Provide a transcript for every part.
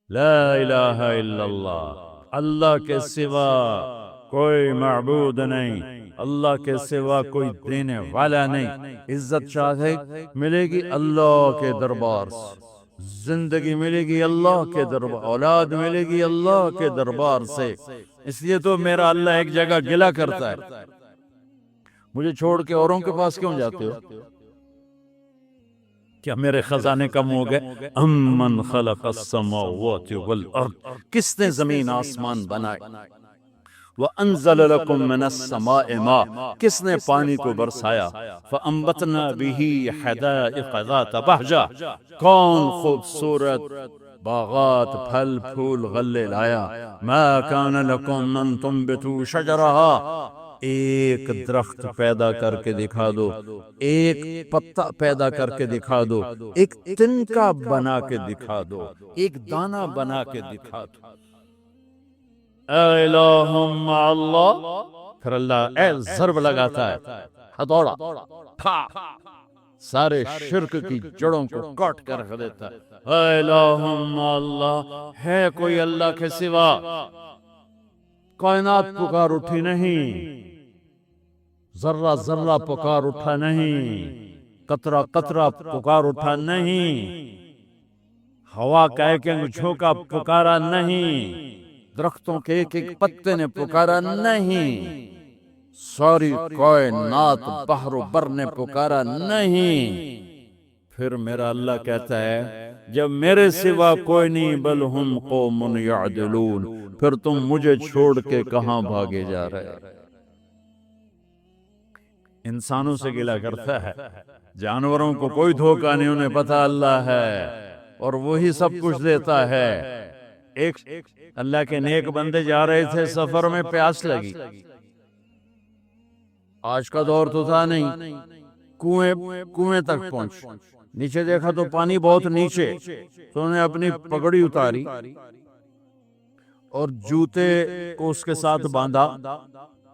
لا الہ الا اللہ، اللہ کے سوا کوئی معبود نہیں، اللہ کے سوا کوئی دینے والا نہیں۔ عزت چاہے ملے گی اللہ کے دربار سے، زندگی ملے گی اللہ کے دربار، اولاد ملے گی اللہ کے دربار سے۔ اس لیے تو میرا اللہ ایک جگہ گلہ کرتا ہے، مجھے چھوڑ کے اوروں کے پاس کیوں جاتے ہو؟ کیا میرے خزانے کم ہو گئے؟ امن خلق السماوات والارض، کس نے زمین آسمان بنائے؟ وَأَنزَلَ لَكُم مِّنَ السَّمَاءِ مَاءً، کس نے پانی کو برسایا؟ فَأَنبَتْنَا بِهِ حَدَائِقَ ذَاتَ بَهْجَةٍ، کون خوبصورت باغات پھل پھول غلے لایا۔ مَا كَانَ لَكُمْ أَن تُنبِتُوا شَجَرَهَا، ایک درخت پیدا کر کے دکھا دو، ایک پتا پیدا کر کے دکھا دو، ایک تنکا بنا کے دکھا دو، ایک دانہ بنا کے دکھا دو۔ الہ مع اللہ، پھر اللہ اے ضرب لگاتا ہے، ہتھوڑا پھا، سارے شرک کی جڑوں کو کاٹ کر رکھ دیتا ہے۔ الہ مع اللہ، ہے کوئی اللہ کے سوا؟ کائنات پکار اٹھی نہیں، ذرہ ذرہ پکار اٹھا نہیں، قطرہ قطرہ پکار اٹھا نہیں، ہوا کا ایک ایک جھونکا پکارا نہیں، درختوں کے ایک ایک پتے نے پکارا نہیں، ساری کائنات بحر و بر نے پکارا نہیں۔ پھر میرا اللہ کہتا ہے جب میرے سوا کوئی نہیں، بل ہم قوم یعدلون، پھر تم مجھے چھوڑ کے کہاں بھاگے جا رہے؟ انسانوں سے گلہ کرتا ہے، جانوروں کو کوئی دھوکہ نہیں، انہیں پتہ اللہ ہے اور وہی سب کچھ دیتا ہے۔ ایک اللہ کے نیک بندے جا رہے تھے سفر میں، پیاس لگی، آج کا دور تو تھا نہیں، کنویں تک پہنچ، نیچے دیکھا تو پانی بہت نیچے، تو انہیں اپنی پگڑی اتاری اور جوتے کو اس کے ساتھ باندھا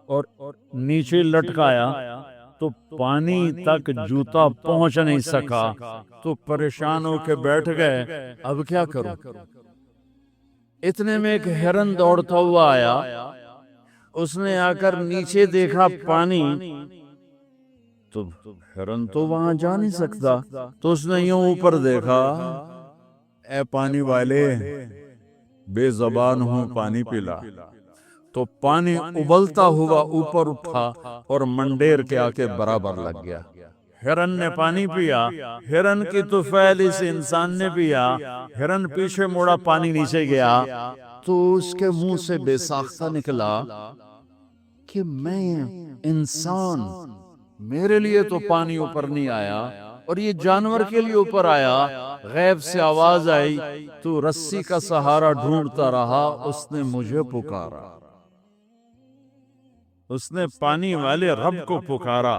اور نیچے لٹکایا، تو پانی تک جوتا پہنچ نہیں سکا، تو پریشان ہو کے بیٹھ گئے اب کیا کروں؟ اتنے میں ایک ہرن دوڑتا ہوا آیا، اس نے آ کر نیچے دیکھا پانی، تو ہرن تو وہاں جا نہیں سکتا، تو اس نے یوں اوپر دیکھا، اے پانی والے بے زبان ہوں پانی پلا، تو پانی ابلتا ہوا اوپر اٹھا اور منڈیر کے آ کے برابر لگ گیا۔ ہرن نے پانی پیا، ہرن کی طفیل اس انسان نے پیا، ہرن پیچھے مڑا، پانی نیچے گیا، تو اس کے منہ سے بے ساختہ نکلا کہ میں انسان، میرے لیے تو پانی اوپر نہیں آیا اور یہ جانور کے لیے اوپر آیا۔ غیب سے آواز آئی، تو رسی کا سہارا ڈھونڈتا رہا، اس نے مجھے پکارا، اس نے پانی والے رب کو پکارا۔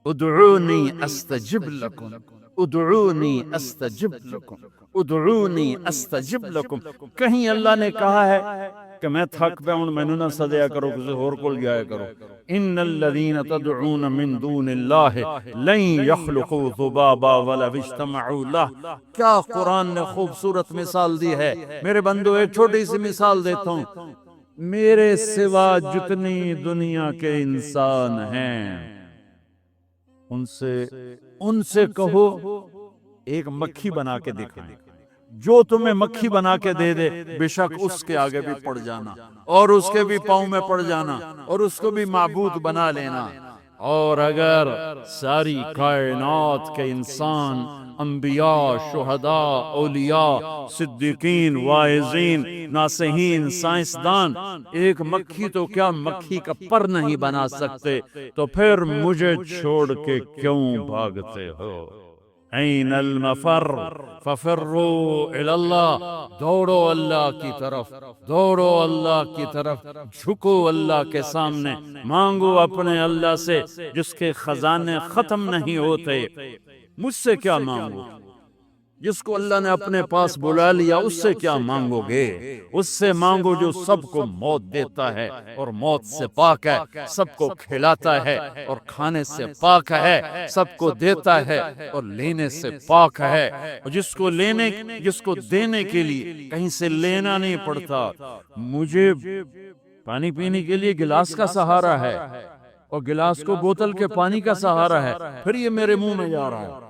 ادعونی استجب لکم، ادعونی استجب لکم، ادعونی استجب لکم۔ کہیں اللہ نے کہا ہے کہ میں تھک پہ ہوں مینوں نہ سدیا کرو، کسی اور کول جایا کرو؟ ان الذین تدعون من دون اللہ لن یخلقوا ذبابا ولو اجتمعوا لہ۔ کیا قرآن نے خوبصورت مثال دی ہے۔ میرے بندو ایک چھوٹی سی مثال دیتا ہوں، میرے سوا جتنی دنیا کے انسان ہیں ان سے کہو ایک مکھی بنا کے دکھائیں، جو تمہیں مکھی بنا کے دے دے بے شک اس کے آگے بھی پڑ جانا اور اس کے بھی پاؤں میں پڑ جانا اور اس کو بھی معبود بنا لینا۔ اور اگر ساری کائنات کے انسان، انبیاء، شہداء، اولیاء، صدیقین، واعظین، ناصحین، سائنسدان ایک مکھی تو کیا مکھی کا پر نہیں بنا سکتے، تو پھر مجھے چھوڑ کے کیوں بھاگتے ہو؟ این المفر ففروا الی اللہ، دوڑو اللہ کی طرف، دوڑو اللہ کی طرف، جھکو اللہ کے سامنے، مانگو اپنے اللہ سے جس کے خزانے ختم نہیں ہوتے۔ مجھ سے کیا مانگو؟ جس کو اللہ نے اپنے پاس بلا لیا اس سے کیا مانگو گے؟ اس سے مانگو جو سب کو موت دیتا ہے اور موت سے پاک ہے، سب کو کھلاتا ہے اور کھانے سے پاک ہے، سب کو دیتا ہے اور لینے سے پاک ہے، اور جس کو دینے کے لیے کہیں سے لینا نہیں پڑتا۔ مجھے پانی پینے کے لیے گلاس کا سہارا ہے اور گلاس کو بوتل کے پانی کا سہارا ہے، پھر یہ میرے منہ میں جا رہا ہے۔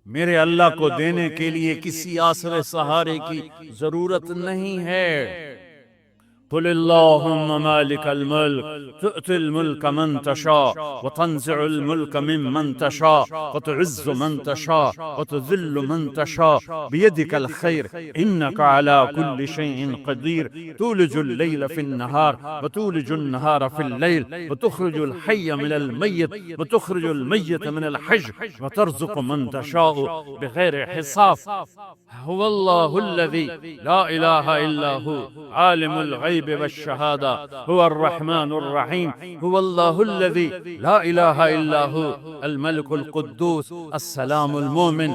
میرے اللہ کو دینے کے لیے کسی آسرے سہارے کی ضرورت نہیں ہے۔ قل اللهم مالك الملك تؤتي الملك من تشاء وتنزع الملك ممن تشاء وتعز من تشاء وتذل من تشاء بيدك الخير إنك على كل شيء قدير تولج الليل في النهار وتولج النهار في الليل وتخرج الحي من الميت وتخرج الميت من الحي وترزق من تشاء بغير حساب هو الله الذي لا إله إلا هو عالم الغيب والشهادة هو الرحمن الرحيم هو الله الذي لا إله إلا هو الملك القدوس السلام المؤمن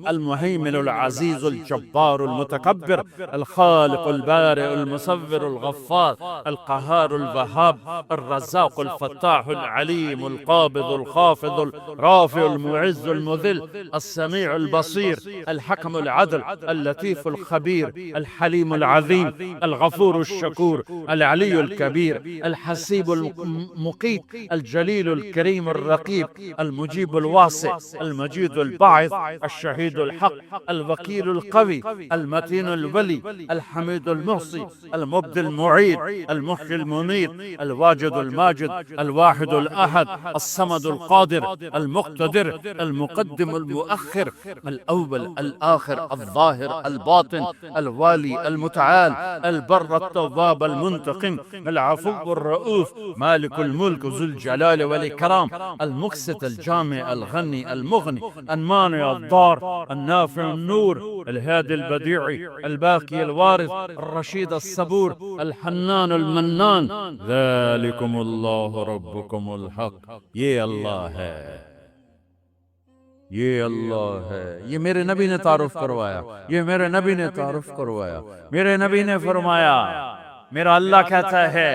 المهيمن العزيز الجبار المتكبر الخالق البارئ المصور الغفار القهار الوهاب الرزاق الفتاح العليم القابض الخافض الرافع المعز المذل السميع البصير الحكم العدل اللطيف الخبير الحليم العظيم الغفور الشكور العلي الكبير الحسيب المقيت الجليل الكريم الرقيب المجيب الواسع المجيد الباعث الشهيد الحق الوكيل القوي المتين الولي الحميد المحصي المبدي المعيد المحيي المميت الواجد الماجد الواحد الأحد الصمد القادر المقتدر المقدم المؤخر الأول الآخر الظاهر الباطن الوالي المتعال البر التواب المنتقم العفو الرؤوف مالك الملك ذو الجلال والإكرام المقسط الجامع الغني المغني المانع الضار النافع النور الهادي البديع الباقي الوارث الرشيد الصبور الحنان المنان ذلكم الله ربكم الحق یہ اللہ ہے، یہ اللہ ہے۔ یہ میرے نبی نے تعارف کروایا، یہ میرے نبی نے تعارف کروایا۔ میرے نبی نے فرمایا، میرا اللہ کہتا ہے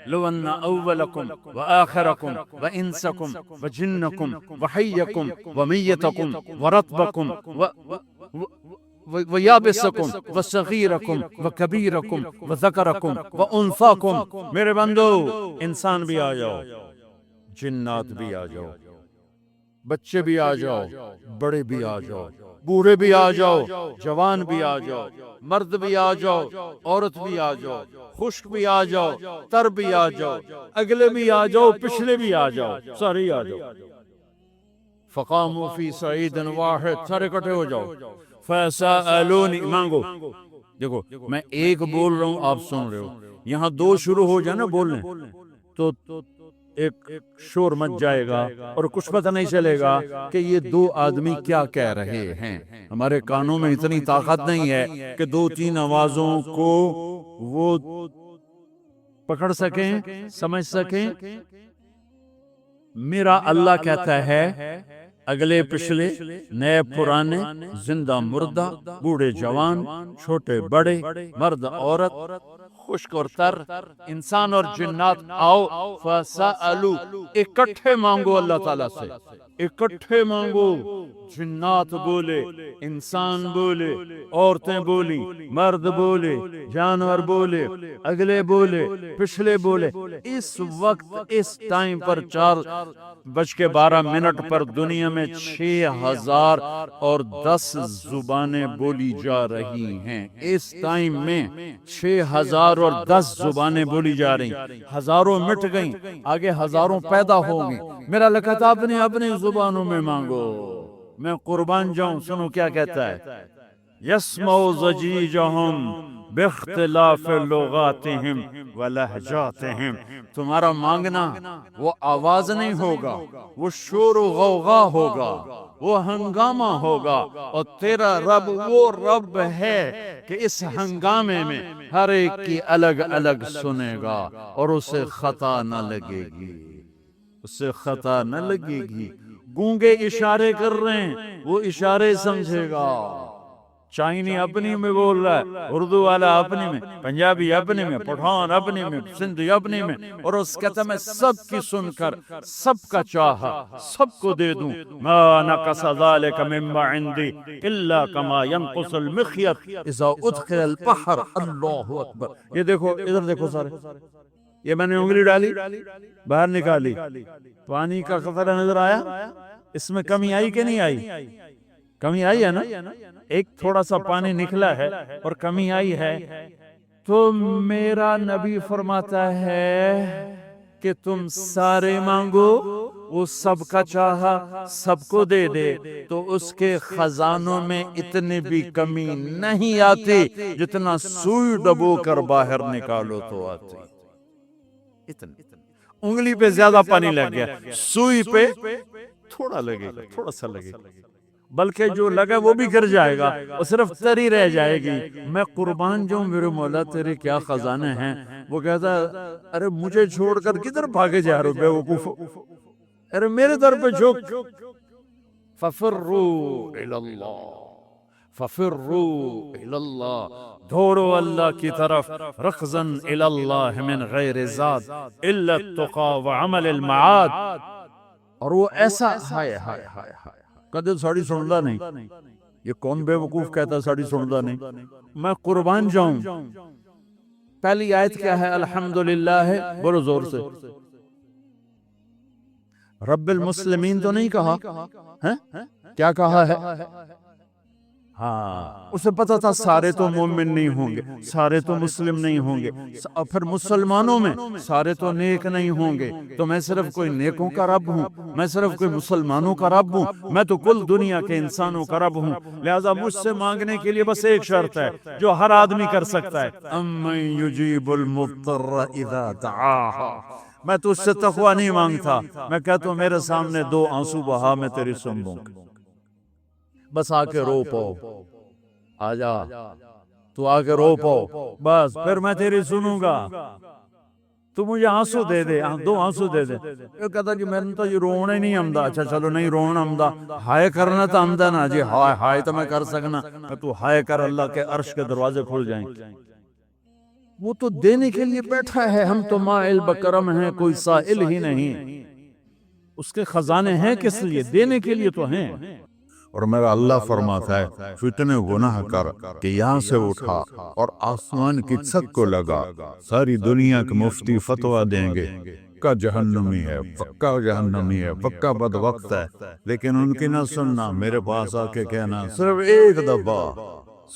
لو ان اولکم وآخرکم وانسکم وجنکم وحیکم ومیتکم ورطبکم ویابسکم وصغیرکم وکبیرکم وذکرکم وانثاکم، میرے بندو انسان بھی آ جاؤ، جنات بھی آ جاؤ، بچے بھی آ جاؤ، بڑے بھی آ جاؤ، بوڑھے بھی آ جاؤ، جوان بھی آ جاؤ، مرد بھی آ جاؤ، عورت بھی آ جاؤ، خشک بھی آ جاؤ، تر بھی آ جاؤ، اگلے بھی آ جاؤ، پچھلے بھی آ جاؤ، سارے آ جاؤ۔ فقاموا فی صعید واحد، سارے اکٹھے ہو جاؤ۔ فسألونی، مانگو۔ دیکھو میں ایک بول رہا ہوں، آپ سن رہے ہو، یہاں دو شروع ہو جائے نا بولنے تو ایک شور مچ جائے گا اور کچھ پتہ نہیں چلے گا کہ یہ دو آدمی کیا کہہ رہے ہیں۔ ہمارے کانوں میں اتنی طاقت نہیں ہے کہ دو تین آوازوں کو وہ پکڑ سکیں، سمجھ سکیں۔ میرا اللہ کہتا ہے اگلے پچھلے، نئے پرانے، زندہ مردہ، بوڑھے جوان، چھوٹے بڑے، مرد عورت، خشک اور تر، انسان اور جنات آؤ۔ فسألو، اکٹھے مانگو اللہ تعالیٰ سے، اکٹھے مانگو۔ جنات بولے، انسان بولے، عورتیں بولی، مرد بولے، جانور بولے، اگلے بولے، پچھلے بولے۔ اس وقت اس ٹائم پر 4:12 پر دنیا میں 6010 زبانیں بولی جا رہی ہیں۔ اس ٹائم میں 6010 زبانیں بولی جا رہی ہیں۔ ہزاروں مٹ گئیں، آگے ہزاروں پیدا ہوں گے۔ میرا اللہ کہتا اپنی اپنی زبانوں میں مانگو۔ میں قربان جاؤں، سنو کیا کہتا ہے، یسمع ضجیجہم باختلاف لغاتہم ولہجاتہم۔ تمہارا مانگنا وہ آواز نہیں ہوگا، وہ شور و غوغا ہوگا، وہ ہنگامہ ہوگا، اور تیرا رب وہ رب ہے کہ اس ہنگامے میں ہر ایک کی الگ الگ سنے گا اور اسے خطا نہ لگے گی، اسے خطا نہ لگے گی۔ گونگے اشارے کر رہے ہیں، وہ اشارے سمجھے گا۔ چائنی اپنی میں بول رہا ہے، اردو والا اپنی میں، پنجابی اپنی میں، پٹھان اپنی میں، سندھی اپنی میں، اور اس کہتا میں سب کی سن کر سب کا چاہا سب کو دے دوں۔ ما نقص ذلك مما عندي الا كما ينقص المخيط اذا ادخل البحر۔ اللہ اکبر۔ یہ دیکھو، ادھر دیکھو سارے، یہ میں نے انگلی ڈالی باہر نکالی، پانی کا قطرہ نظر آیا؟ اس میں کمی آئی کہ نہیں آئی؟ کمی آئی ہے نا؟ ایک تھوڑا سا پانی نکلا ہے اور کمی آئی ہے، تو میرا نبی فرماتا ہے کہ تم سارے مانگو، وہ سب کا چاہا سب کو دے دے، تو اس کے خزانوں میں اتنی بھی کمی نہیں آتی جتنا سوئی ڈبو کر باہر نکالو تو آتی۔ اتنا انگلی پہ زیادہ پانی لگ گیا، سوئی پہ تھوڑا لگے گا، تھوڑا سا لگے گا، بلکہ جو لگا وہ بھی گر جائے گا، وہ صرف تری رہ جائے گی۔ میں قربان جاؤں میرے مولا، تیرے کیا خزانے ہیں۔ وہ کہتا ہے ارے مجھے چھوڑ کر کدھر بھاگے جا رہے ہو بے وقوف، ارے میرے در پہ جھک۔ ففروا الی اللہ، ففروا الی اللہ، دوڑو اللہ کی طرف، رکضا الی اللہ من غیر زاد الا التقی وعمل المعاد۔ اور وہ ایسا ہائے ہائے ہائے ہائے، کدے ساڑی سندا نہیں۔ یہ کون بے وقوف کہتا ساڑی سندا نہیں؟ میں قربان جاؤں۔ پہلی آیت کیا ہے؟ الحمدللہ ہے، بولو زور سے۔ رب المسلمین تو نہیں کہا، کیا کہا ہے؟ ہاں، اسے پتا تھا سارے تو مومن نہیں ہوں گے، سارے تو مسلم نہیں ہوں گے، اور پھر مسلمانوں میں سارے تو نیک نہیں ہوں گے، تو میں صرف کوئی نیکوں کا رب ہوں، میں صرف کوئی مسلمانوں کا رب ہوں، میں تو کل دنیا کے انسانوں کا رب ہوں۔ لہذا مجھ سے مانگنے کے لیے بس ایک شرط ہے جو ہر آدمی کر سکتا ہے، امن یجیب المضطر اذا دعاہا۔ میں تو اس سے تقوی نہیں مانگتا، میں کہتا ہوں میرے سامنے دو آنسو بہا، میں تیری سن لوں گا، بس آ کے رو پاؤ، آ جا تو آ کے رو پاؤ، بس پھر میں تیری سنوں گا۔ تو مجھے آنسو دے دے، دو آنسو دے دے۔ یہ کہتا جی میں نے تو یہ رونا ہی نہیں آمدا۔ اچھا چلو نہیں رونا آمدا، ہائے کرنا تو آمدا نا جی، ہائے ہائے تو میں کر سکنا، تو ہائے کر، اللہ کے عرش کے دروازے کھل جائیں۔ وہ تو دینے کے لیے بیٹھا ہے، ہم تو مائل بکرم ہیں، کوئی سائل ہی نہیں۔ اس کے خزانے ہیں کس لیے؟ دینے کے لیے تو ہیں۔ اور میرا اللہ فرماتا ہے فتنے گناہ کر کہ یہاں سے اٹھا اور آسمان کی چھت کو لگا، ساری دنیا کے مفتی فتویٰ دیں گے پکا جہنمی ہے، پکا جہنمی ہے، پکا بدبخت ہے، لیکن ان کی نہ سننا، میرے پاس آ کے کہنا صرف ایک دفعہ،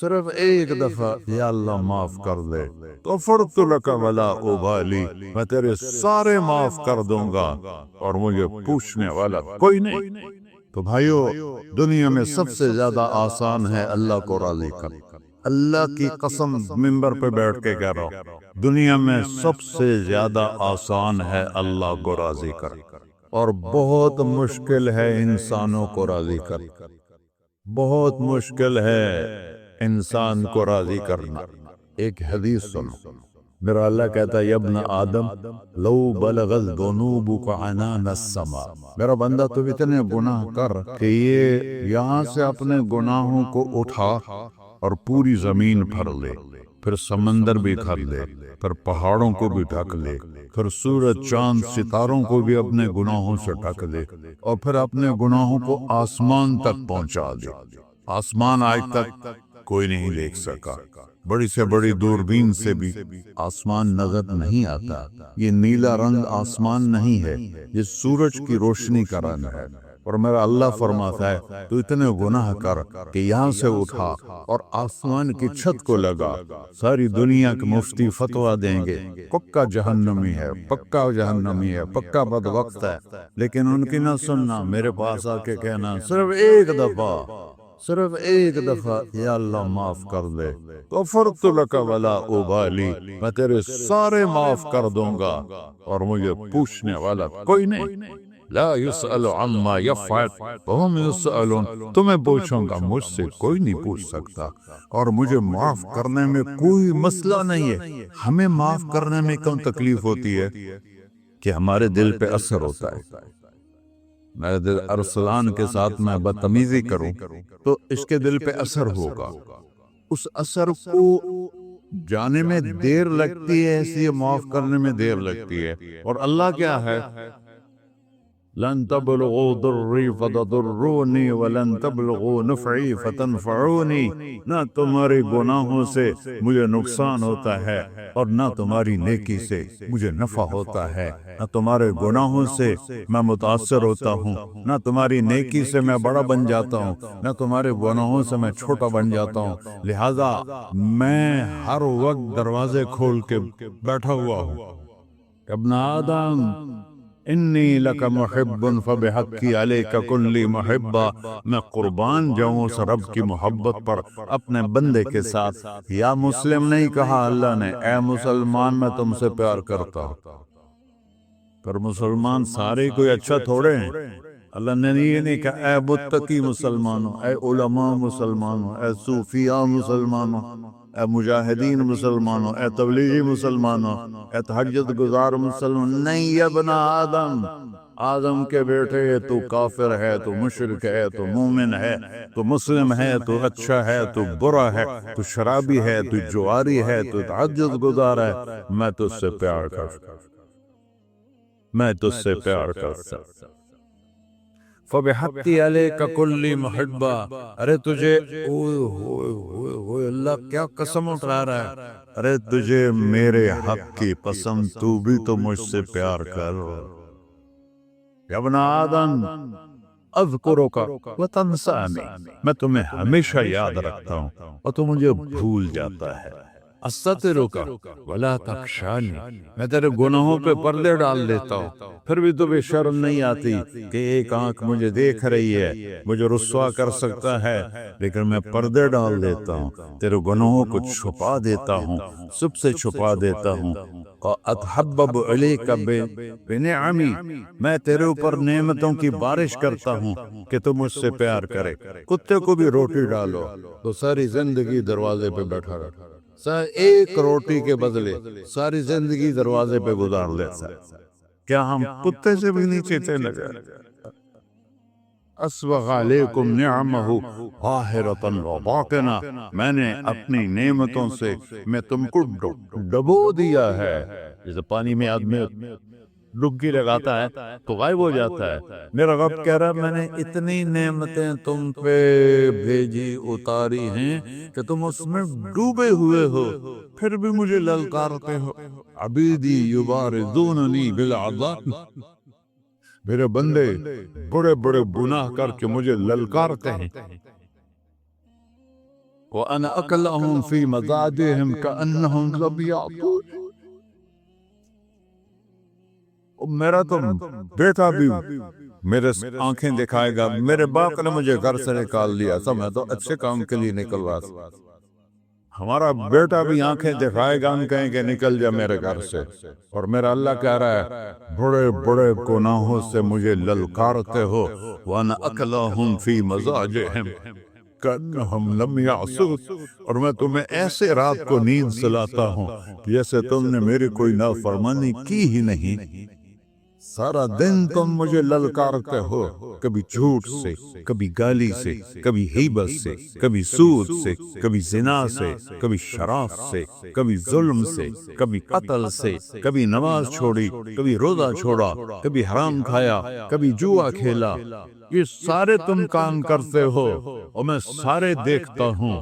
صرف ایک دفعہ یا اللہ معاف کر دے، غفرت لک ولا ابالی، میں تیرے سارے معاف کر دوں گا اور مجھے پوچھنے والا کوئی نہیں۔ تو بھائیو، دنیا میں سب سے زیادہ آسان ہے اللہ کو راضی کر۔ اللہ کی قسم منبر پہ بیٹھ کے کہہ رہا ہوں، دنیا میں سب سے زیادہ آسان ہے اللہ کو راضی کر، اور بہت مشکل ہے انسانوں کو راضی کر، بہت مشکل ہے انسان کو راضی کرنا۔ ایک حدیث سنو، میرا اللہ کہتا ہے ابن آدم لو بلغت ذنوبک عنان السماء، میرا بندہ تو اتنے گناہ کر کہ یہ یہاں سے اپنے گناہوں کو اٹھا اور پوری زمین بھر لے، پھر سمندر بھی بھر لے، پھر پہاڑوں کو بھی ڈھک لے، پھر سورج چاند ستاروں کو بھی اپنے گناہوں سے ڈھک لے، اور پھر اپنے گناہوں کو آسمان تک پہنچا دے۔ آسمان آج تک کوئی نہیں دیکھ سکا، بڑی سے بڑی دوربین سے بھی آسمان نظر نہیں آتا۔ یہ نیلا رنگ آسمان نہیں ہے، یہ سورج کی روشنی کا رنگ ہے۔ اور میرا اللہ فرماتا ہے تو اتنے گناہ کر کہ یہاں سے اٹھا اور آسمان کی چھت کو لگا، ساری دنیا کے مفتی فتویٰ دیں گے پکا جہنمی ہے، پکا جہنمی ہے، پکا بدبخت ہے، لیکن ان کی نہ سننا، میرے پاس آ کے کہنا صرف ایک دفعہ، صرف ایک دفعہ یا اللہ معاف کر دے، غفرت لک ولا ابالی، میں تیرے سارے معاف کر دوں گا اور مجھے پوچھنے والا کوئی نہیں۔ لا يسأل عما يفعل وهم يسألون، تمہیں پوچھوں گا، مجھ سے کوئی نہیں پوچھ سکتا، اور مجھے معاف کرنے میں کوئی مسئلہ نہیں ہے۔ ہمیں معاف کرنے میں کیوں تکلیف ہوتی ہے؟ کہ ہمارے دل پہ اثر ہوتا ہے، میرے دل ارسلان کے ساتھ میں بدتمیزی کروں تو اس کے دل پہ اثر ہوگا، اس اثر کو جانے میں دیر لگتی ہے، اس لیے معاف کرنے میں دیر لگتی ہے۔ اور اللہ کیا ہے؟ لن تبلغوا ضرری فتضرونی ولن تبلغوا نفعی فتنفعونی، نہ تمہارے گناہوں سے مجھے نقصان ہوتا ہے اور نہ تمہاری نیکی سے مجھے نفع ہوتا ہے، نہ تمہارے گناہوں سے میں متاثر ہوتا ہوں، نہ تمہاری نیکی سے میں بڑا بن جاتا ہوں، نہ تمہارے گناہوں سے میں چھوٹا بن جاتا ہوں، لہذا میں ہر وقت دروازے کھول کے بیٹھا ہوا ہوں۔ ابن آدم انی لک محب فبحقی علیک کلی محبہ، میں قربان جاؤں اس رب کی محبت پر اپنے بندے کے ساتھ۔ یا مسلم نہیں کہا اللہ نے، اے مسلمان میں تم سے پیار کرتا ہوں۔ پر مسلمان سارے کوئی اچھا تھوڑے ہیں، اللہ نے یہ نہیں کہا اے متقی مسلمانوں، اے علماء مسلمانوں، اے صوفیاء مسلمانوں، اے مجاہدین مسلمانوں، اے تبلیغی مسلمانوں، اے تہجد گزار مسلمان، نہیں یا ابن آدم، آدم کے بیٹے تو کافر ہے، تو مشرک ہے، تو مومن ہے، تو مسلم ہے، تو اچھا ہے، تو برا ہے، تو شرابی ہے، تو جواری ہے، تو تہجد گزار ہے، میں تجھ سے پیار کرتا، میں تجھ سے پیار کرتا۔ فبحقی علیک کلی محبہ، ارے تجھے اللہ کیا قسم اٹھا رہا ہے، ارے تجھے میرے حق کی پسند، تو بھی تو مجھ سے پیار کر۔ یا ابن آدم اذکرک وتنسانی، میں تمہیں ہمیشہ یاد رکھتا ہوں اور تو مجھے بھول جاتا ہے۔ استترک ولا تخشانی، میں تیرے گناہوں پہ پردے ڈال دیتا ہوں، پھر بھی تمہیں شرم نہیں آتی کہ ایک آنکھ مجھے دیکھ رہی ہے، مجھے رسوا کر سکتا ہے، لیکن میں پردے ڈال دیتا ہوں، تیرے گناہوں کو چھپا دیتا ہوں، سب سے چھپا دیتا ہوں۔ اور اتحبب الیک بنعمی، میں تیرے اوپر نعمتوں کی بارش کرتا ہوں کہ تم مجھ سے پیار کرے۔ کتے کو بھی روٹی ڈالو تو ساری زندگی دروازے پہ بیٹھا رہتا، ایک روٹی کے بدلے ساری زندگی دروازے پہ گزار لیتا ہے۔ کیا ہم کتے سے بھی نیچے تھے لگا؟ اسبغ علیکم نعمہ ظاہرۃ و باطنہ، میں نے اپنی نعمتوں سے میں تم کو ڈبو دیا ہے، جیسے پانی میں آدمی ڈبکی لگاتا ہے تو غائب ہو جاتا ہے، میرا رب کہہ رہا میں نے اتنی نعمتیں تم پہ بھیجی اتاری ہیں کہ تم اس میں ڈوبے ہوئے ہو، پھر بھی مجھے للکارتے ہو۔ عبیدی یبارزوننی بالعذاب، میرے بندے بڑے بڑے گناہ کر کے مجھے للکارتے ہیں۔ وَأَنَا أَكْلَهُمْ فِي مَزَاجِهِمْ كَأَنَّهُمْ لَمْ يَعْقُونَ، میرا تو بیٹا بھی میرے آنکھیں دکھائے گا، میرے باپ نے مجھے گھر سے نکال دیا تھا، میں تو اچھے کام کے لیے نکل رہا تھا، ہمارا بیٹا بھی آنکھیں دکھائے گا، ہم کہیں کہ نکل جا میرے گھر سے، اور میرا اللہ کہہ رہا ہے بڑے بڑے گناہوں سے مجھے للکارتے ہو۔ وَأَنَا أَكْلَهُمْ فِي مَزَاجِهِمْ كَأَنَّهُمْ لَمْ يَعْصُونِ، اور میں تمہیں ایسے رات کو نیند سلاتا ہوں جیسے تم نے میری کوئی نافرمانی کی ہی نہیں، سارا دن تم مجھے للکارتے ہو، کبھی جھوٹ سے، کبھی گالی سے، کبھی غیبت سے، کبھی سود سے، کبھی زنا سے، کبھی شراب سے، کبھی ظلم سے، کبھی قتل سے، کبھی نماز چھوڑی، کبھی روزہ چھوڑا، کبھی حرام کھایا، کبھی جوا کھیلا، یہ سارے تم کام کرتے ہو اور میں سارے دیکھتا ہوں۔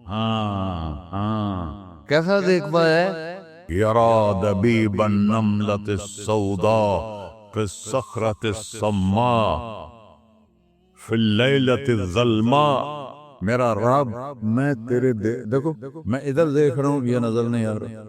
ہاں ہاں، کیسا دیکھتا ہے؟ یرا دبیب النملۃ السوداء فی الصخرۃ الصماء فی اللیلۃ الظلماء، میرا رب میں تیرے دیکھو میں ادھر دیکھ رہا ہوں یہ نظر نہیں آ رہا،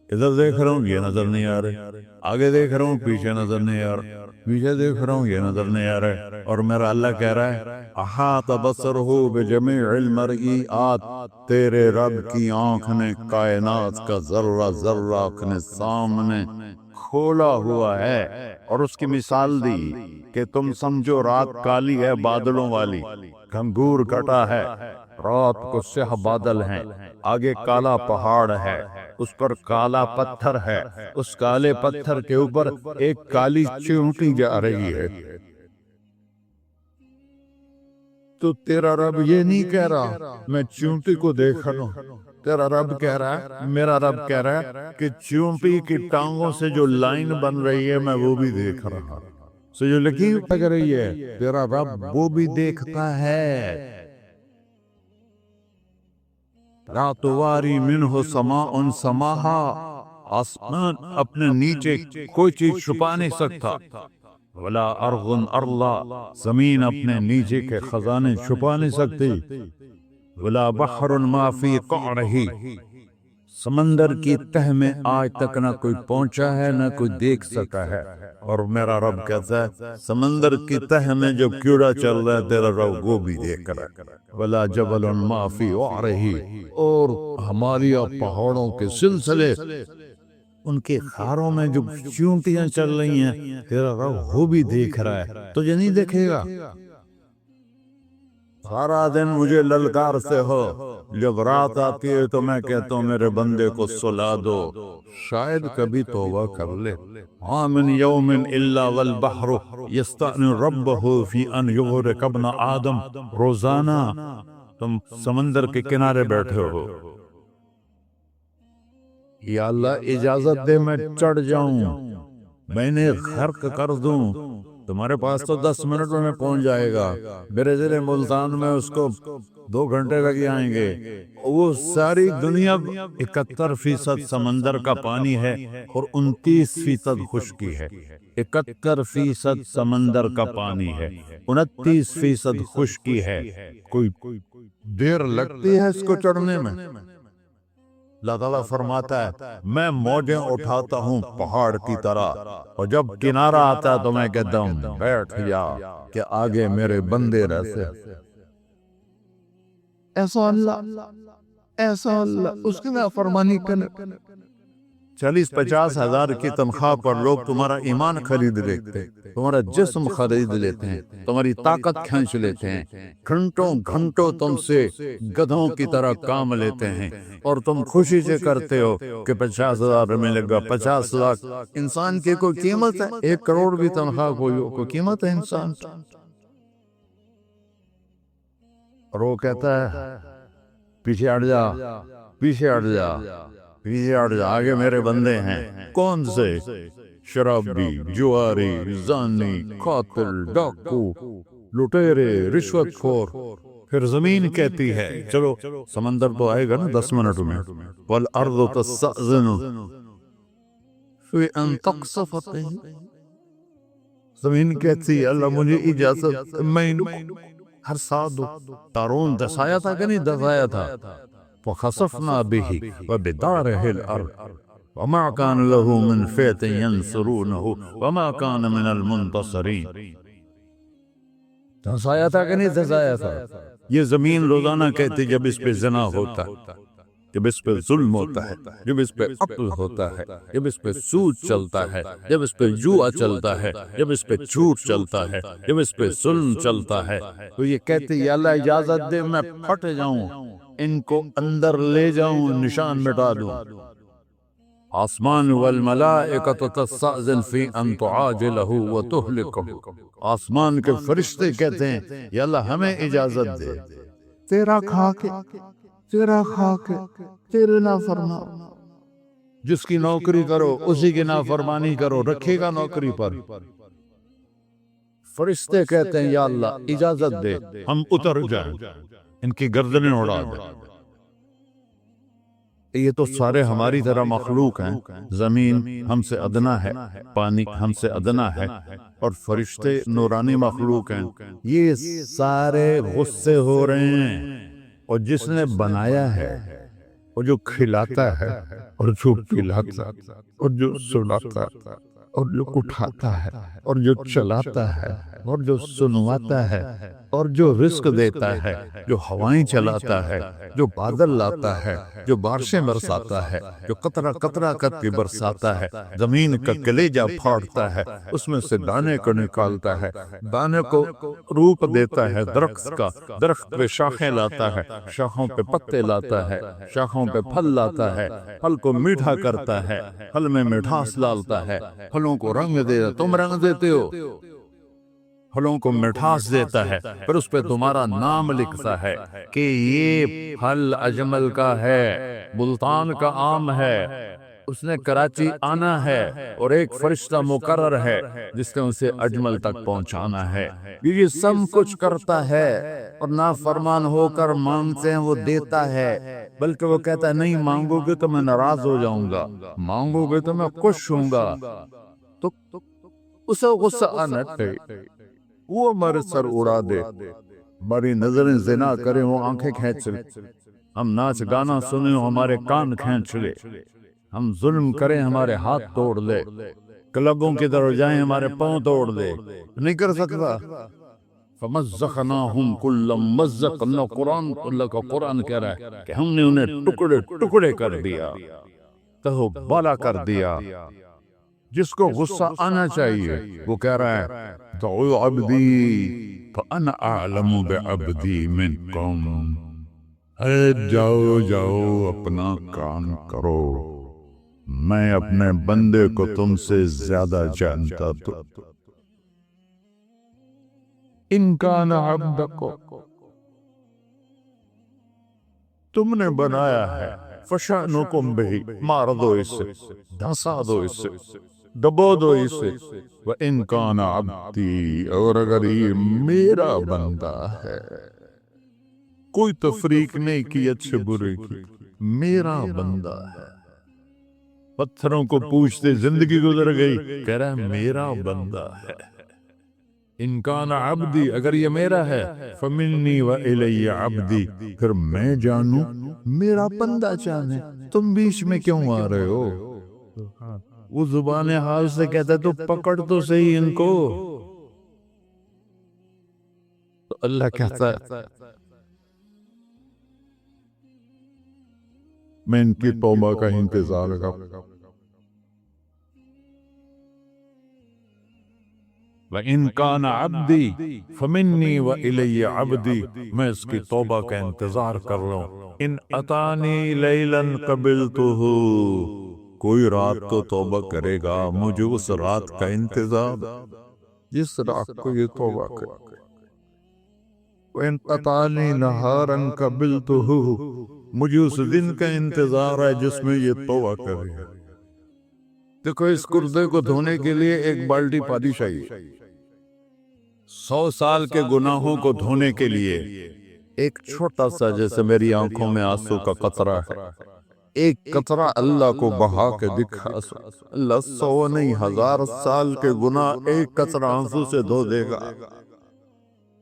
ادھر دیکھ رہا ہوں یہ نظر نہیں آ رہا، آگے دیکھ رہا ہوں پیچھے نظر نہیں آ رہا، پیچھے دیکھ رہا ہوں یہ نظر نہیں آ رہا، اور میرا اللہ کہہ رہا ہے احاط بصرہ بجمیع المرئیات، تیرے رب کی آنکھ نے کائنات کا ذرہ ذرہ اپنے سامنے کھولا ہوا ہے، اور اس کی مثال دی کہ تم سمجھو رات کالی ہے بادلوں والی، گھنگور کٹا ہے، رات کو سیاہ بادل ہیں، آگے کالا پہاڑ ہے، اس پر کالا پتھر ہے، اس کالے پتھر کے اوپر ایک کالی چیونٹی جا رہی ہے، تو تیرا رب یہ نہیں کہہ رہا میں چونٹی کو دیکھ رہا ہوں، تیرا رب کہہ رہا ہے، میرا رب کہہ رہا ہے کہ چونٹی کی ٹانگوں سے جو لائن بن رہی ہے میں وہ بھی دیکھ رہا ہوں، سو جو لکیر لگ رہی ہے تیرا رب وہ بھی دیکھتا ہے۔ لا تواری منہ سماء سماہا، آسمان اپنے نیچے کوئی چیز چھپا نہیں سکتا، ولا ارض ارضا، زمین اپنے نیچے کے خزانے چھپا نہیں سکتی، ولا بحر ما فی قعرہ، سمندر کی تہ میں آج تک نہ کوئی پہنچا ہے نہ کوئی دیکھ سکا ہے، اور میرا رب کہتا ہے سمندر کی تہ میں جو کیڑا چل رہا ہے تیرا رب وہ بھی دیکھ رہا ہے، ولا جبل ما فی وعرہ، اور ہمالیہ پہاڑوں کے سلسلے ان کے خاروں میں جو چونٹیاں چل رہی ہیں تیرا رب وہ بھی دیکھ رہا ہے، تجھے نہیں دیکھے گا؟ سارا دن مجھے للکارتے ہو، جب رات آتی ہے تو میں کہتا ہوں میرے بندے کو سلا دو، شاید کبھی توبہ کر لے۔ ما من یوم الا والبحر یستأن ربہ فی ان یغرق ابن آدم، روزانہ تم سمندر کے کنارے بیٹھے ہو، یا اللہ اجازت دے میں چڑھ جاؤں، میں نے غرق کر دوں، تمہارے پاس تو 10 منٹ میں پہنچ جائے گا، میرے ضلع ملتان میں اس کو 2 گھنٹے لگ جائیں گے، وہ ساری دنیا 71% سمندر کا پانی ہے اور 29% خشکی ہے، 71% سمندر کا پانی ہے، 29% خشکی ہے، کوئی دیر لگتی ہے اس کو چڑھنے میں؟ اللہ تعالیٰ فرماتا ہے میں موجیں اٹھاتا ہوں پہاڑ کی طرح، اور جب کنارہ آتا ہے تو میں کہتا ہوں بیٹھ جا کہ آگے میرے بندے رہتے۔ ایسا اللہ اس کی نافرمانی کرنے، 40-50 ہزار کی تنخواہ پر لوگ تمہارا ایمان خرید لیتے، تمہارا جسم خرید لیتے ہیں، تمہاری طاقت کھینچ لیتے ہیں، گھنٹوں گھنٹوں تم سے گدھوں کی طرح کام لیتے ہیں، اور تم خوشی سے کرتے ہو کہ 50,000 ملے گا، 50 لاکھ۔ انسان کی کوئی قیمت ہے؟ 1 کروڑ بھی تنخواہ کوئی قیمت ہے انسان؟ اور وہ کہتا ہے پیچھے ہٹ جا، پیچھے ہٹ جا، پیچھے ہٹ جا، آگے میرے بندے ہیں۔ کون سے؟ شرابی، جواری، زانی، قاتل، ڈاکو، لٹیرے، رشوت خور۔ پھر زمین کہتی ہے چلو سمندر تو آئے گا نا 10 منٹ میں، والارض تستأذن فی ان تقصف، زمین کہتی ہے اللہ مجھے اجازت، میں ہر ساتھ دو۔ قارون دسایا تھا کہ نہیں دسایا تھا؟ فخسفنا به وبداره الارض وما كان له من فئة ينصرونه وما كان من المنتصرين، دسایا تھا کہ نہیں دسایا تھا؟ یہ زمین روزانہ کہتی جب اس پہ زنا ہوتا ہے، جب اس پہ ظلم ہوتا ہے، جب اس پہ عقل ہوتا ہے، جب اس پہ سود چلتا ہے، جب اس پہ جوا چلتا ہے، جب اس پہ جھوٹ چلتا ہے، جب اس پہ ظلم چلتا ہے، تو یہ کہتے یا اللہ اجازت دے میں پھٹ جاؤں، ان کو اندر لے جاؤں، نشان مٹا دوں۔ آسمان والملائکۃ تستأذن فی ان تعاجلہ وتہلکہ، آسمان کے فرشتے کہتے ہیں یا اللہ ہمیں اجازت دے، تیرا خاک تیرا خاک تیرے نافرمان، جس کی نوکری کرو اسی کی نافرمانی کرو، رکھے گا نوکری پر۔ فرشتے کہتے ہیں یا اللہ اجازت دے ہم اتر جائیں، ان کی گردنیں اڑا دیں۔ یہ تو سارے ہماری طرح مخلوق ہیں، زمین ہم سے ادنا ہے، پانی ہم سے ادنا ہے، اور فرشتے نورانی مخلوق ہیں، یہ سارے غصے ہو رہے ہیں، اور جس نے بنایا ہے، اور جو کھلاتا ہے، اور جو پلاتا ہے، اور جو سلاتا ہے، اور جو اٹھاتا ہے، اور جو چلاتا ہے، اور جو سنواتا ہے، اور جو رزق دیتا ہے، جو ہوائیں چلاتا ہے، جو بادل لاتا ہے، جو بارشیں برساتا ہے، جو قطرہ قطرہ کر کے برساتا ہے، زمین کا کلیجہ پھاڑتا ہے، اس میں سے دانے کو نکالتا ہے، دانے کو روپ دیتا ہے درخت کا، درخت پہ شاخیں لاتا ہے، شاخوں پہ پتے لاتا ہے، شاخوں پہ پھل لاتا ہے، پھل کو میٹھا کرتا ہے، پھل میں مٹھاس ڈالتا ہے، پھلوں کو رنگ دے، تم رنگ دیتے ہو، پھلوں کو مٹھاس دیتا ہے، پھر اس پہ تمہارا نام لکھتا ہے کہ یہ پھل اجمل کا ہے، ملتان کا آم ہے، اس نے کراچی آنا ہے اور ایک فرشتہ مقرر ہے جس نے اسے اجمل تک پہنچانا ہے۔ یہ سب کچھ کرتا ہے اور نافرمان ہو کر مانگتے ہیں وہ دیتا ہے، بلکہ وہ کہتا ہے نہیں مانگو گے تو میں ناراض ہو جاؤں گا، مانگو گے تو میں خوش ہوں گا۔ تو اسے غصہ آنا چاہیے، وہ ہمارے سر اڑا دے، ہماری نظریں زنا کریں وہ آنکھیں کھینچ لے، ہم ناچ گانا سنیں ہمارے کان کھینچ لے، ہم ظلم کریں ہمارے ہاتھ توڑ لے، کلبوں کی طرف جائیں ہمارے پاؤں توڑ دے، نہیں کر سکتا۔ فَمَزَّقْنَاهُمْ كُلَّ مُمَزَّقٍ، اللہ کا قرآن کہہ رہا ہے کہ ہم نے انہیں ٹکڑے ٹکڑے کر دیا، تہو بالا کر دیا۔ جس کو غصہ آنا چاہیے وہ کہہ رہا ہے دعو عبدی فَأَنَا أَعْلَمُ بِعَبْدِي مِنْكُمْ، اے جاؤ جاؤ اپنا کام کرو، میں اپنے بندے کو تم سے زیادہ جانتا تو۔ ان کان عبدکو، تم نے بنایا ہے، فشأنکم بہی، مار دو اسے، دھنسا دو اسے، دبو دو اسے، وَإِن کان عبدی، اور اگر یہ میرا بندہ ہے، کوئی تفریق نہیں کی اچھے برے کی، میرا بندہ ہے۔ پتھروں کو پوچھتے زندگی گزر گئی، کہہ رہا ہے میرا بندہ ہے۔ ان کان عبدی، اگر یہ میرا ہے، فمنی وإلی عبدی، پھر میں جانوں میرا بندہ جانے، تم بیچ میں کیوں آ رہے ہو؟ وہ زبان حال سے کہتا ہے تو پکڑ تو صحیح ان کو۔ تو اللہ کہتا ہے میں ان کی توبہ کا انتظار کروں۔ وَإِن كَانَ عَبْدِي فَمِنِّي وَإِلَيَّ عَبْدِي، میں اس کی توبہ کا انتظار کر رہا ہوں۔ ان اتانی لیلاً قبلتہ، کوئی رات کو توبہ کرے گا مجھے اس رات کا انتظار، جس رات کو یہ توبہ کرے گا۔ وَإِن اتانی نہاراً قبلتہ، مجھے اس دن کا انتظار ہے جس میں یہ توبہ کرے گا۔ دیکھو اس کردے کو دھونے کے لیے ایک بالٹی پانی چاہیے، 100 سال کے گناہوں کو دھونے کے لیے ایک چھوٹا سا، جیسے میری آنکھوں میں آنسو کا قطرہ ہے، ایک قطرہ اللہ کو بہا کے دکھا، اللہ 100 نہیں 1000 سال کے گناہ ایک قطرہ آنسو سے دھو دے گا۔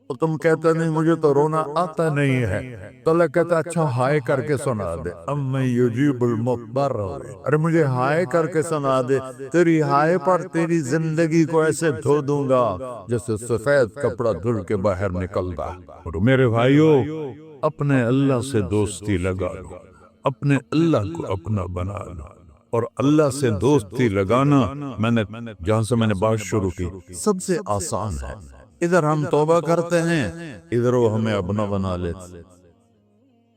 تو تم کہتے نہیں مجھے تو رونا آتا نہیں ہے، تو اللہ کہتا اچھا ہائے کر کے سنا دے، اَمَّن یُجِیبُ الْمُضْطَرَّ، ارے مجھے ہائے کر کے سنا دے، تیری ہائے پر تیری زندگی کو ایسے دھو دوں گا جیسے سفید کپڑا دھل کے باہر نکلتا۔ اور میرے بھائیو، اپنے اللہ سے دوستی لگا لو، اپنے اللہ کو اپنا بنا لو، اور اللہ سے دوستی لگانا جہاں سے میں نے بات شروع کی سب سے آسان ہے۔ ادھر ہم توبہ کرتے ہیں، ادھر وہ ہمیں اپنا بنا لیتے۔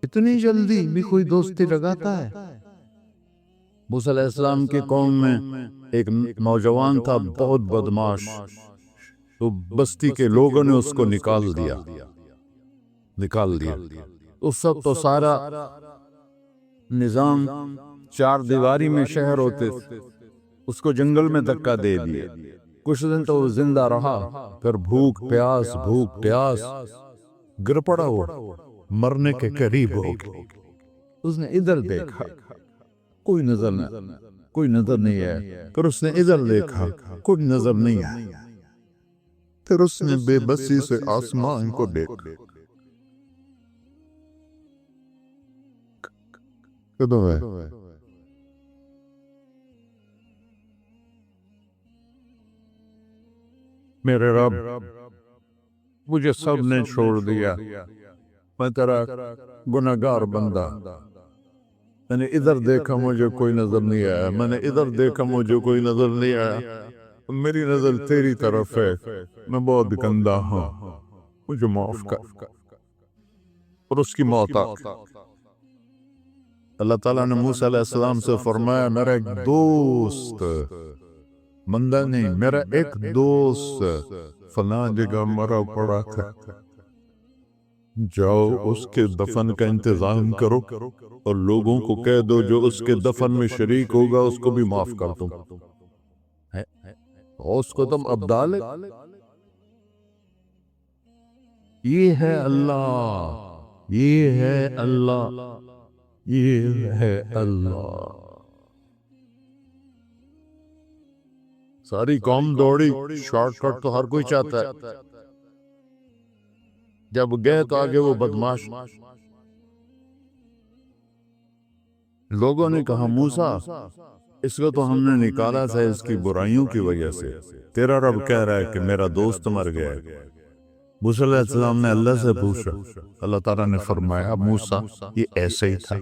اتنی جلدی بھی کوئی دوستی لگاتا ہے؟ موسیٰ علیہ السلام کی قوم میں ایک نوجوان تھا بہت بدماش، تو بستی کے لوگوں نے اس کو نکال دیا۔ اس وقت تو سارا نظام 4 دیواری میں شہر ہوتے تھے، اس کو جنگل میں دھکا دے دیا۔ کچھ دن تو وہ زندہ رہا، پھر بھوک پیاس گر پڑا، وہ مرنے کے قریب ہو گیا۔ اس نے ادھر دیکھا، کوئی نظر نہیں ہے، پھر اس نے ادھر دیکھا، کوئی نظر نہیں ہے، پھر اس نے بے بسی سے آسمان کو دیکھا، کدھر ہے؟ میرے رب مجھے سب نے چھوڑ دیا، میں تیرا گناہگار بندہ، میں نے ادھر دیکھا مجھے کوئی نظر نہیں آیا، میں نے ادھر دیکھا مجھے کوئی نظر نہیں آیا، میری نظر تیری طرف ہے، میں بہت گندا ہوں، مجھے معاف کر۔ اور اس کی موت آ گئی۔ اللہ تعالیٰ نے موسیٰ علیہ السلام سے فرمایا میرا ایک دوست، بندہ نہیں، میرا ایک دوست فلاں جگہ مرا پڑا تھا، جاؤ اس کے دفن کا انتظام کرو اور لوگوں کو کہہ دو جو اس کے دفن میں شریک ہوگا اس کو بھی معاف کر دو۔ اس کو تم ابدال، یہ ہے اللہ، یہ ہے اللہ، یہ ہے اللہ۔ ساری قوم دوڑی، شارٹ کٹ تو ہر کوئی چاہتا ہے۔ جب گئے تو آگے وہ بدماش لوگوں نے کہا موسیٰ اس کو تو ہم نے نکالا تھا اس کی برائیوں کی وجہ سے، تیرا رب کہہ رہا ہے کہ میرا دوست مر گیا ہے۔ موسیٰ علیہ السلام نے اللہ سے پوچھا، اللہ تعالیٰ نے فرمایا موسیٰ یہ ایسے ہی تھا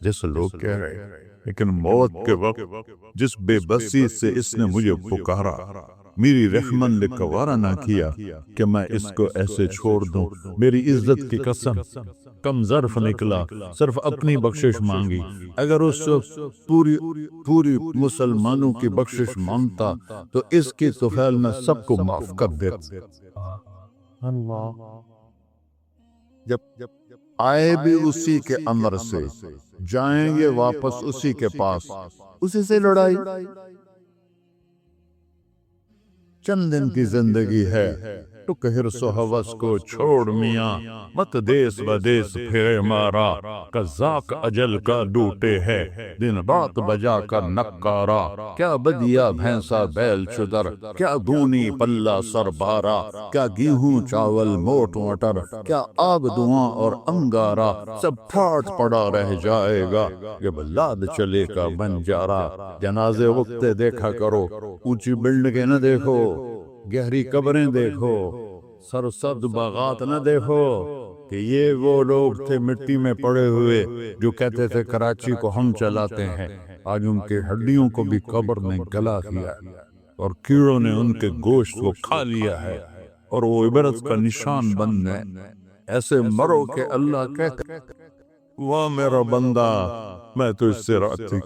جیسے لوگ کہہ رہے ہیں، لیکن موت کے وقت جس بے بسی سے اس نے مجھے پکارا، میری رحمت نے گوارا نہ کیا کہ میں اس کو ایسے چھوڑ دوں۔ میری عزت کی قسم کم ظرف نکلا، صرف اپنی بخشش مانگی۔ اگر اس پوری مسلمانوں کی بخشش مانگتا تو اس کی طفیل میں سب کو معاف کر دیتا۔ جب آئے بھی اسی کے امر سے، جائیں گے واپس اسی کے پاس، اسی سے لڑائی۔ چند دن کی زندگی ہے، تو حرص و ہوس کو چھوڑ میاں، مت دیس بدیس پھرے مارا، قذاق اجل کا ڈوٹے ہے، دن رات بجا کر نکارا، کیا بدیا بھینسا بیل چدر، کیا دونی پلہ سر بارا، کیا گیہوں چاول موٹ مٹر، کیا آب دھواں اور انگارا، سب پھاٹ پڑا رہ جائے گا، جب لاد چلے کا بنجارا۔ جنازے وقتے دیکھا کرو، اونچی بلڈنگیں نہ دیکھو، گہری قبریں دیکھو، سرسبز باغات نہ دیکھو کہ یہ وہ لوگ تھے مٹی میں پڑے ہوئے جو کہتے تھے کراچی کو ہم چلاتے ہیں۔ آج ان کے ہڈیوں کو بھی قبر نے گلا دیا اور کیڑوں نے ان کے گوشت کو کھا لیا ہے، اور وہ عبرت کا نشان بن گئے۔ ایسے مرو کہ اللہ کہتے واہ میرا بندہ میں تو اس سے راضی